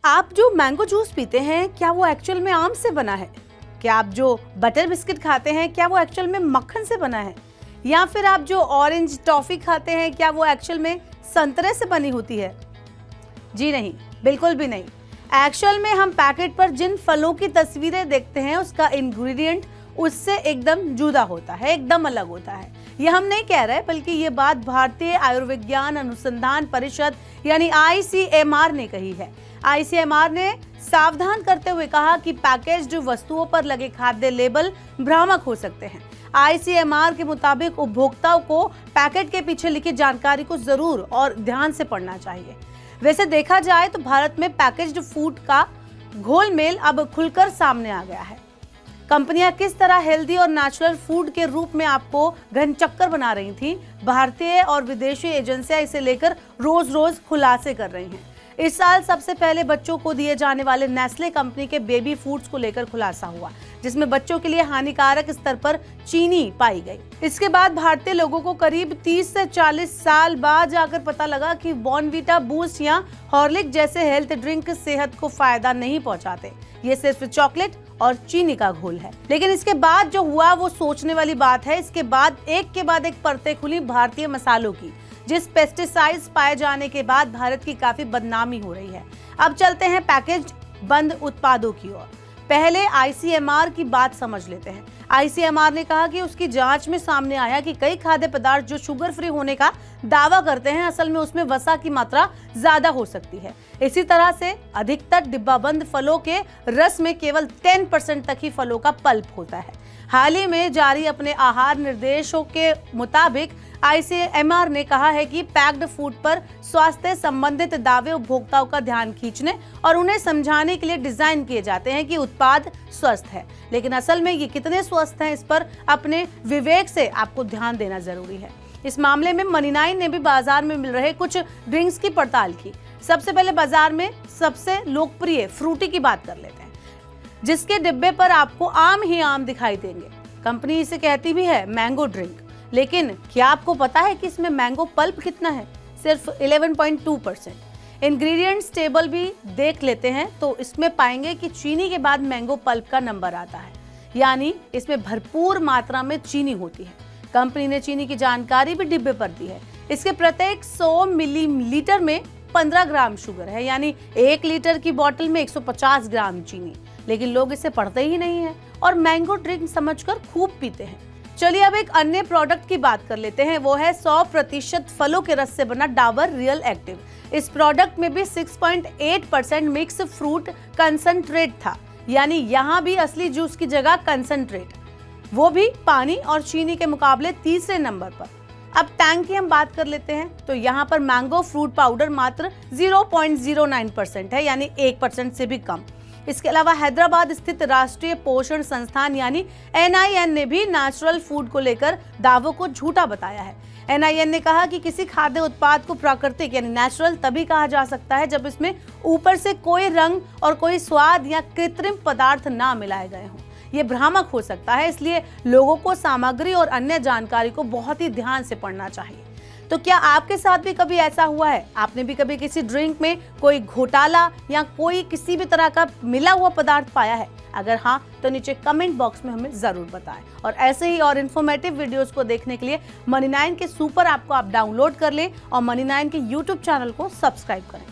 आप जो mango juice पीते हैं क्या वो एक्चुअल में आम से बना है? क्या आप जो बटर बिस्किट खाते हैं क्या वो एक्चुअल में मक्खन से बना है? या फिर आप जो ऑरेंज टॉफी खाते हैं क्या वो एक्चुअल में संतरे से बनी होती है? जी नहीं, बिल्कुल भी नहीं। एक्चुअल में हम पैकेट पर जिन फलों की तस्वीरें देखते हैं उसका इंग्रेडिएंट उससे एकदम जुदा होता है, एकदम अलग होता है। ये हम नहीं कह रहे, बल्कि ये बात भारतीय आयुर्विज्ञान अनुसंधान परिषद यानी ICMR ने कही है। ICMR ने सावधान करते हुए कहा कि पैकेज्ड वस्तुओं पर लगे खाद्य लेबल भ्रामक हो सकते हैं। ICMR के मुताबिक उपभोक्ताओं को पैकेट के पीछे लिखी जानकारी को जरूर और ध्यान से पढ़ना चाहिए। वैसे देखा जाए तो भारत में पैकेज्ड फूड का घोलमेल अब खुलकर सामने आ गया है। कंपनियां किस तरह हेल्दी और नेचुरल फूड के रूप में आपको घनचक्कर बना रही थी, भारतीय और विदेशी एजेंसियां इसे लेकर रोज रोज खुलासे कर रही हैं। इस साल सबसे पहले बच्चों को दिए जाने वाले नेस्ले कंपनी के बेबी फूड्स को लेकर खुलासा हुआ, जिसमें बच्चों के लिए हानिकारक स्तर पर चीनी पाई गई। इसके बाद भारतीय लोगों को करीब 30 से 40 साल बाद जाकर पता लगा कि बॉर्नवीटा, बूस्ट या हॉर्लिक्स जैसे हेल्थ ड्रिंक सेहत को फायदा नहीं पहुंचाते। ये सिर्फ चॉकलेट और चीनी का घोल है। लेकिन इसके बाद जो हुआ वो सोचने वाली बात है। इसके बाद एक के बाद एक परतें खुली भारतीय मसालों की, जिस पेस्टिसाइड्स पाए जाने के बाद भारत की काफी बदनामी हो रही है। अब चलते हैं पैकेज बंद उत्पादों की ओर। पहले ICMR की बात समझ लेते हैं। ICMR ने कहा कि उसकी जांच में सामने आया कि कई खाद्य पदार्थ जो शुगर फ्री होने का दावा करते हैं असल में उसमें वसा की मात्रा ज्यादा हो सकती है। इसी तरह से अधिकतर डिब्बाबंद फलों के रस में केवल 10% तक ही फलों का पल्प होता है। हाल ही में जारी अपने आहार निर्देशों के मुताबिक ICMR ने कहा है कि पैक्ड फूड पर स्वास्थ्य संबंधित दावे उपभोक्ताओं का ध्यान खींचने और उन्हें समझाने के लिए डिजाइन किए जाते हैं कि उत्पाद स्वस्थ है, लेकिन असल में ये कितने स्वस्थ हैं इस पर अपने विवेक से आपको ध्यान देना जरूरी है। इस मामले में मनी9 ने भी बाजार में मिल रहे कुछ ड्रिंक्स की पड़ताल की। सबसे पहले बाजार में सबसे लोकप्रिय फ्रूटी की बात कर लेते हैं, जिसके डिब्बे पर आपको आम ही आम दिखाई देंगे। कंपनी इसे कहती भी है मैंगो ड्रिंक, लेकिन क्या आपको पता है कि इसमें मैंगो पल्प कितना है? सिर्फ 11.2%। इंग्रेडिएंट्स टेबल भी देख लेते हैं तो इसमें पाएंगे कि चीनी के बाद मैंगो पल्प का नंबर आता है, यानी इसमें भरपूर मात्रा में चीनी होती है। कंपनी ने चीनी की जानकारी भी डिब्बे पर दी है। इसके प्रत्येक 100 मिलीलीटर में 15 ग्राम शुगर है, यानी 1 लीटर की बोतल में 150 ग्राम चीनी। लेकिन लोग इसे पढ़ते ही नहीं है और मैंगो ड्रिंक समझकर खूब पीते हैं। चलिए अब एक अन्य प्रोडक्ट की बात कर लेते हैं, वो है 100% फलों के रस से बना डाबर रियल एक्टिव। इस प्रोडक्ट में भी 6.8% मिक्स फ्रूट कंसंट्रेट था, यानी यहाँ भी असली जूस की जगह कंसंट्रेट, वो भी पानी और चीनी के मुकाबले तीसरे नंबर पर। अब टैंक की हम बात कर लेते हैं तो यहाँ पर मैंगो फ्रूट पाउडर मात्र 0.09% है, यानी 1% से भी कम। इसके अलावा हैदराबाद स्थित राष्ट्रीय पोषण संस्थान यानी NIN ने भी नेचुरल फूड को लेकर दावों को झूठा बताया है। NIN ने कहा कि किसी खाद्य उत्पाद को प्राकृतिक यानी नेचुरल तभी कहा जा सकता है जब इसमें ऊपर से कोई रंग और कोई स्वाद या कृत्रिम पदार्थ ना मिलाए गए हों। ये भ्रामक हो सकता है, इसलिए लोगों को सामग्री और अन्य जानकारी को बहुत ही ध्यान से पढ़ना चाहिए। तो क्या आपके साथ भी कभी ऐसा हुआ है? आपने भी कभी किसी ड्रिंक में कोई घोटाला या कोई किसी भी तरह का मिला हुआ पदार्थ पाया है? अगर हाँ तो नीचे कमेंट बॉक्स में हमें जरूर बताएं। और ऐसे ही और इन्फॉर्मेटिव वीडियोस को देखने के लिए मनी9 के सुपर ऐप को आप डाउनलोड कर लें और मनी9 के YouTube चैनल को सब्सक्राइब करें।